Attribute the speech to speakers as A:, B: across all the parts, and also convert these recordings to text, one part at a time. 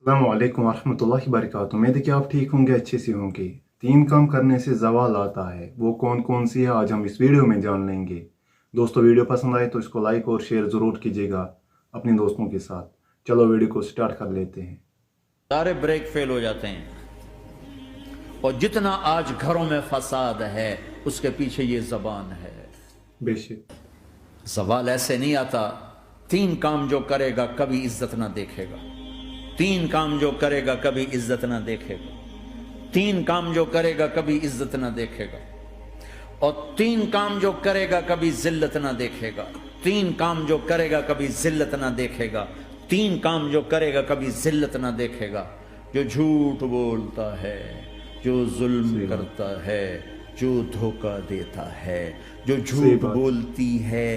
A: अस्सलामुअलैकुम वरहमतुल्लाहि वबरकातुहू। उम्मीद है कि आप ठीक होंगे, अच्छे से होंगे। 3 काम करने से जवाल आता है, वो कौन कौन सी है आज हम इस वीडियो में जान लेंगे। दोस्तों, वीडियो पसंद आए तो इसको लाइक और शेयर ज़रूर कीजिएगा अपने दोस्तों के साथ। चलो वीडियो को स्टार्ट कर लेते हैं।
B: सारे ब्रेक फेल हो जाते हैं, और जितना आज घरों में फसाद है उसके पीछे ये जबान है।
A: बेशक
B: सवाल ऐसे नहीं आता। 3 काम जो करेगा कभी इज्जत ना देखेगा। 3 काम जो करेगा कभी इज्जत ना देखेगा। 3 काम जो करेगा कभी इज्जत ना देखेगा। और 3 काम जो करेगा कभी जिल्लत ना देखेगा। 3 काम जो करेगा कभी जिल्लत ना देखेगा। 3 काम जो करेगा कभी जिल्लत ना देखेगा। जो झूठ बोलता है, जो जुल्म करता है, जो धोखा देता है, जो झूठ बोलती है,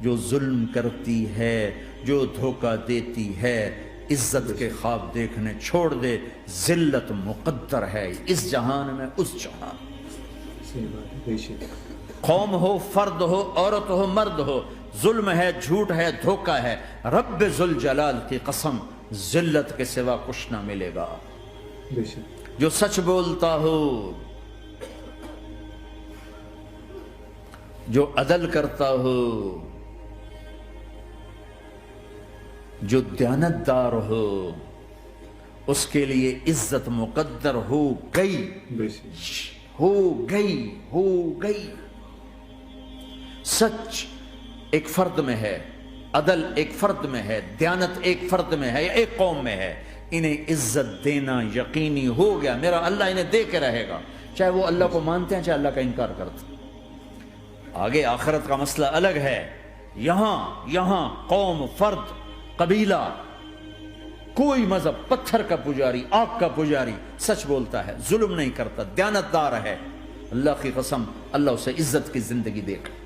B: जो जुल्म करती है, जो धोखा देती है, इज्जत के ख्वाब देखने छोड़ दे। जिल्लत मुकद्दर है इस जहान में, उस जहान।
A: सही बात है। बेशक
B: कौम हो, फर्द हो, औरत हो, मर्द हो, जुल्म है, झूठ है, धोखा है, रब्ब जुल जलाल की कसम, जिल्लत के सिवा कुछ ना मिलेगा।
A: बेशक
B: जो सच बोलता हो, जो अदल करता हो, जो दयानतदार हो, उसके लिए इज्जत मुकद्दर हो गई।
A: बेशक
B: हो गई, हो गई। सच एक फर्द में है, अदल एक फर्द में है, दयानत एक फर्द में है, या एक कौम में है। इन्हें इज्जत देना यकीनी हो गया। मेरा अल्लाह इन्हें दे के रहेगा, चाहे वो अल्लाह को मानते हैं, चाहे अल्लाह का इनकार करते हैं। आगे आखिरत का मसला अलग है। यहां कौम, फर्द, कबीला, कोई मजहब, पत्थर का पुजारी, आग का पुजारी, सच बोलता है, जुल्म नहीं करता, दयानतदार है, अल्लाह की कसम, अल्लाह उसे इज्जत की जिंदगी देगा।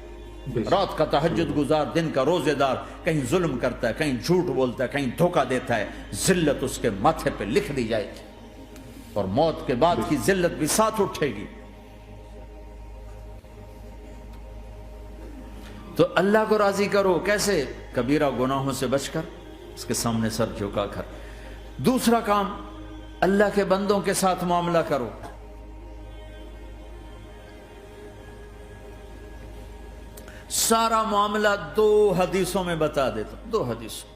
B: रात का तहज्जुद गुजार, दिन का रोजेदार, कहीं जुल्म करता है, कहीं झूठ बोलता है, कहीं धोखा देता है, जिल्लत उसके माथे पे लिख दी जाएगी, और मौत के बाद की जिल्लत भी साथ उठेगी। तो अल्लाह को राजी करो। कैसे? कबीरा गुनाहों से बचकर, उसके सामने सर झुकाकर। दूसरा काम, अल्लाह के बंदों के साथ मामला करो। सारा मामला 2 हदीसों में बता देता हूं। 2 हदीसों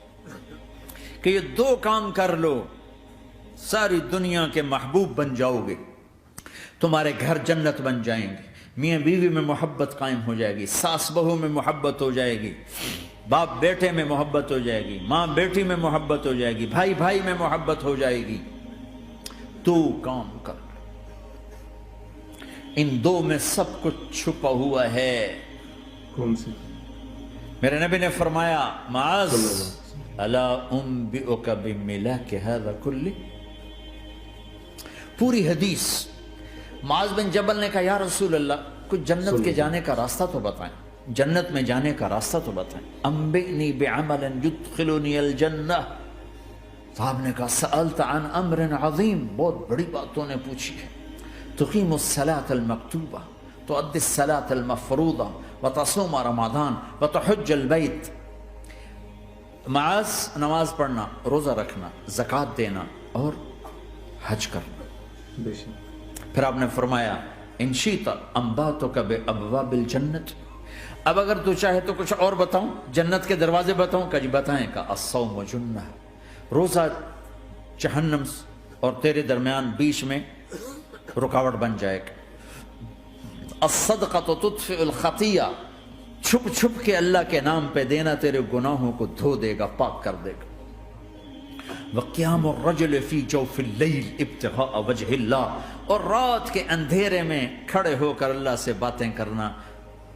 B: कि ये 2 काम कर लो, सारी दुनिया के महबूब बन जाओगे, तुम्हारे घर जन्नत बन जाएंगे, मियाँ बीवी में मोहब्बत कायम हो जाएगी, सास बहू में मोहब्बत हो जाएगी, बाप बेटे में मोहब्बत हो जाएगी, माँ बेटी में मोहब्बत हो जाएगी, भाई भाई में मोहब्बत हो जाएगी। 2 काम कर। इन 2 में सब कुछ छुपा हुआ है।
A: कौन सी?
B: मेरे नबी ने फरमाया, माज अला उम्बिउका बिमिलाक हाज़ा कुल्ली। पूरी हदीस। माज बिन जबल ने कहा, या रसूल अल्लाह, कुछ जन्नत के जाने का रास्ता तो बताएं, जन्नत में जाने का रास्ता तो बताएं। अम्बिनी बिअमलिन युदखिलुनी अल जन्नह। साहब ने कहा, सअलत अन अम्रिन अज़ीम, बहुत बड़ी बातों ने पूछी है। तुक़ीमुस सलात अल मक्तूबा, तुअद्दी सलात अल मफ़रूदा, व तसूम रमज़ान, व तहुज्जुल बैत। माज, नमाज पढ़ना, रोजा रखना, ज़कात देना और हज करना।
A: बेशक
B: फिर आपने फरमाया, इंशीता अम्बातुका बिअब्वाबिल जन्नत। अब अगर तू चाहे तो कुछ और बताऊं, जन्नत के दरवाजे बताऊं? कजी बताएं का अस्सौम जुन्ना, रोजा जहन्नम और तेरे दरमियान बीच में रुकावट बन जाएगा। अस्सदक़तु तुत्फ़िउल ख़तिया, छुप छुप के अल्लाह के नाम पे देना तेरे गुनाहों को धो देगा, पाक कर देगा। वक़ियामुर रजुल फ़ी जौफ़िल लैल इब्तिग़ाअ वजहिल्लाह, और रात के अंधेरे में खड़े होकर अल्लाह से बातें करना।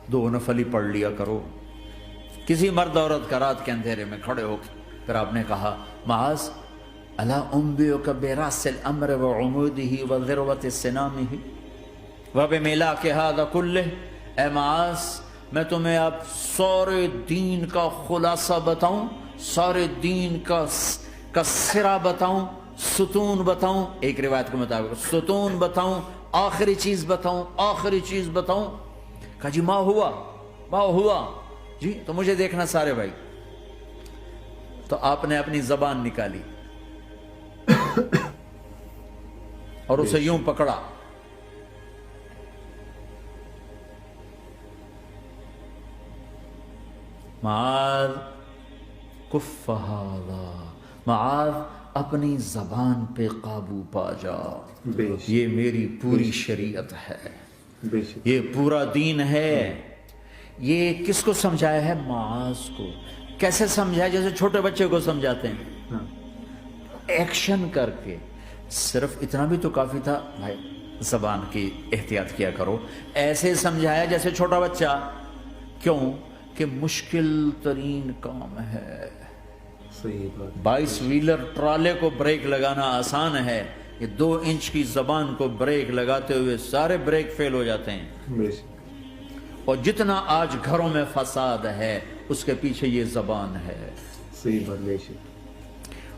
B: 2 नफली पढ़ लिया करो, किसी मर्द औरत का रात के अंधेरे में खड़े होकर। फिर आपने कहा, माज़ अला उम्बिउका बिरासिल अम्र व उमूदिही व ज़िरवति सिनामिही व बिमिलाक हाज़ा कुल्लिह। ए माज़, मैं तुम्हें अब सारे दीन का खुलासा बताऊं, सारे दीन का सिरा बताऊं, सुतून बताऊं, एक रिवायत के मुताबिक सुतून बताऊं, आखिरी चीज बताऊं, आखिरी चीज बताऊं। कहा जी माँ हुआ जी, तो मुझे देखना सारे भाई। तो आपने अपनी जबान निकाली اور اسے یوں پکڑا. معاذ کف ھذا، معاذ اپنی زبان پہ قابو پا جا. یہ میری پوری شریعت ہے، یہ پورا دین ہے. یہ کس کو سمجھایا ہے؟ معاذ کو. کیسے سمجھایا؟ جیسے چھوٹے بچے کو سمجھاتے ہیں، ایکشن کر کے. صرف اتنا بھی تو کافی تھا، بھائی زبان کی احتیاط کیا کرو. ایسے سمجھایا جیسے چھوٹا بچہ. کیوں کہ مشکل ترین کام ہے. 22 ویلر ٹرالے کو بریک لگانا آسان ہے، یہ 2 انچ کی زبان کو بریک لگاتے ہوئے سارے بریک فیل ہو جاتے ہیں. اور جتنا آج گھروں میں فساد ہے اس کے پیچھے یہ زبان ہے.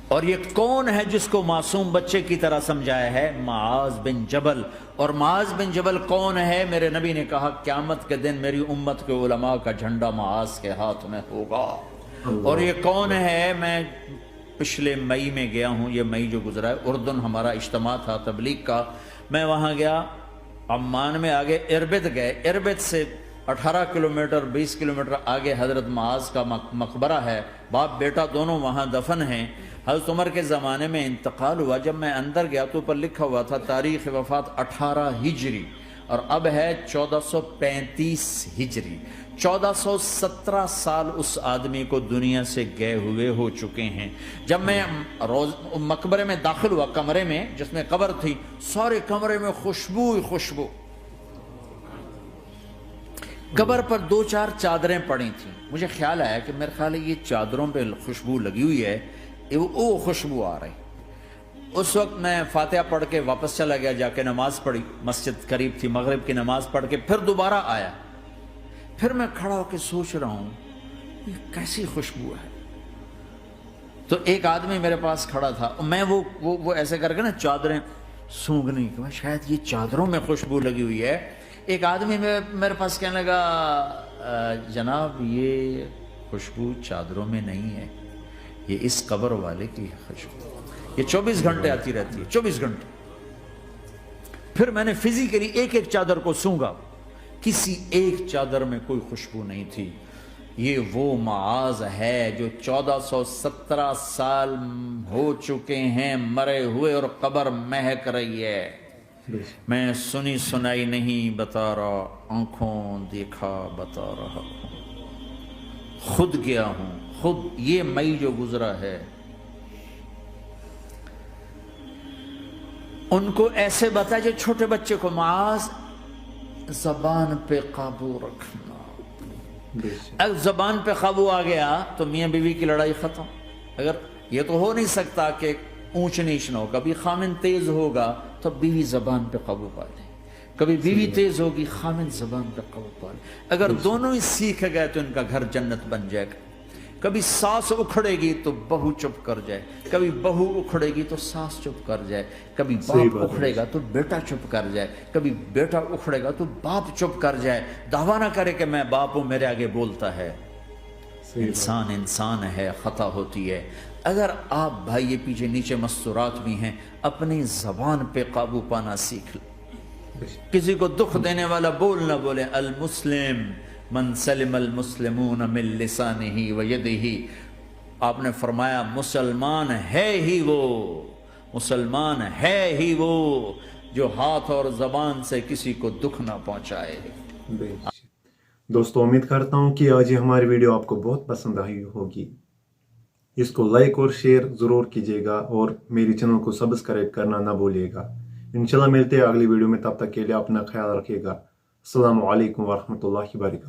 B: اور یہ کون ہے جس کو معصوم بچے کی طرح سمجھایا ہے؟ معاذ بن جبل. اور معاذ بن جبل کون ہے؟ میرے نبی نے کہا قیامت کے دن میری امت کے علماء کا جھنڈا معاذ کے ہاتھ میں ہوگا. اور یہ کون ہے؟ میں پچھلے مئی میں گیا ہوں، یہ مئی جو گزرا ہے، اردن ہمارا اجتماع تھا تبلیغ کا. میں وہاں گیا، عمان میں آگے اربد گئے. اربد سے 18 کلومیٹر 20 کلومیٹر آگے حضرت معاذ کا مقبرہ ہے. باپ بیٹا دونوں وہاں دفن ہیں. حضرت عمر کے زمانے میں انتقال ہوا. جب میں اندر گیا تو اوپر لکھا ہوا تھا تاریخ وفات 18 ہجری، اور اب ہے 1435 ہجری. 1417 سال اس آدمی کو دنیا سے گئے ہوئے ہو چکے ہیں. جب میں مقبرے میں داخل ہوا، کمرے میں جس میں قبر تھی، سارے کمرے میں خوشبو ہی خوشبو. قبر پر 2-4 چادریں پڑی تھیں. مجھے خیال آیا کہ میرے خیال ہے یہ چادروں پہ خوشبو لگی ہوئی ہے، وہ خوشبو آ رہی. اس وقت میں فاتحہ پڑھ کے واپس چلا گیا، جا کے نماز پڑھی. مسجد قریب تھی، مغرب کی نماز پڑھ کے پھر دوبارہ آیا. پھر میں کھڑا ہو کے سوچ رہا ہوں یہ کیسی خوشبو ہے. تو ایک آدمی میرے پاس کھڑا تھا، میں وہ ایسے کر کے نا چادریں سونگنے کی، شاید یہ چادروں میں خوشبو لگی ہوئی ہے. ایک آدمی میرے پاس کہنے لگا جناب یہ خوشبو چادروں میں نہیں ہے، یہ اس قبر والے کی خوشبو، یہ 24 گھنٹے آتی رہتی ہے، 24 گھنٹے. پھر میں نے فزیکلی ایک ایک چادر کو سونگا، کسی ایک چادر میں کوئی خوشبو نہیں تھی. یہ وہ معاذ ہے جو 1417 سال ہو چکے ہیں مرے ہوئے اور قبر مہک رہی ہے. میں سنی سنائی نہیں بتا رہا، آنکھوں دیکھا بتا رہا ہوں. خود گیا ہوں، خود یہ مئی جو گزرا ہے. ان کو ایسے بتا جو چھوٹے بچے کو، معاذ زبان پہ قابو رکھنا. اگر زبان پہ قابو آ گیا تو میاں بیوی کی لڑائی ختم. اگر یہ تو ہو نہیں سکتا کہ اونچ نیچ نہ ہو، کبھی خامن تیز ہوگا تو بیوی زبان پہ قابو پا لے، کبھی بیوی تیز ہوگی خامن زبان پہ قابو پا لے. اگر دونوں ہی سیکھ گئے تو ان کا گھر جنت بن جائے گا. کبھی ساس اکھڑے گی تو بہو چپ کر جائے، کبھی بہو اکھڑے گی تو ساس چپ کر جائے، کبھی باپ اکھڑے گا تو بیٹا چپ کر جائے، کبھی بیٹا اکھڑے گا تو باپ چپ کر جائے. دعویٰ نہ کرے کہ میں باپ ہوں میرے آگے بولتا ہے. انسان ہے، خطا ہوتی ہے. اگر آپ بھائی یہ پیچھے نیچے مستورات بھی ہیں، اپنی زبان پہ قابو پانا سیکھ لیں. کسی کو دکھ دینے والا بول نہ بولے. المسلم من سلم المسلمون من لسانہ و یدہ. آپ نے فرمایا مسلمان ہے ہی وہ، مسلمان ہے ہی وہ جو ہاتھ اور زبان سے کسی کو دکھ نہ پہنچائے.
A: دوستو امید کرتا ہوں کہ آج یہ ہماری ویڈیو آپ کو بہت پسند آئی ہوگی. اس کو لائک اور شیئر ضرور کیجیے گا اور میری چینل کو سبسکرائب کرنا نہ بھولیے گا. انشاءاللہ ملتے ہیں اگلی ویڈیو میں، تب تک کے لیے اپنا خیال رکھیے گا. السلام علیکم ورحمۃ اللہ وبرکاتہ.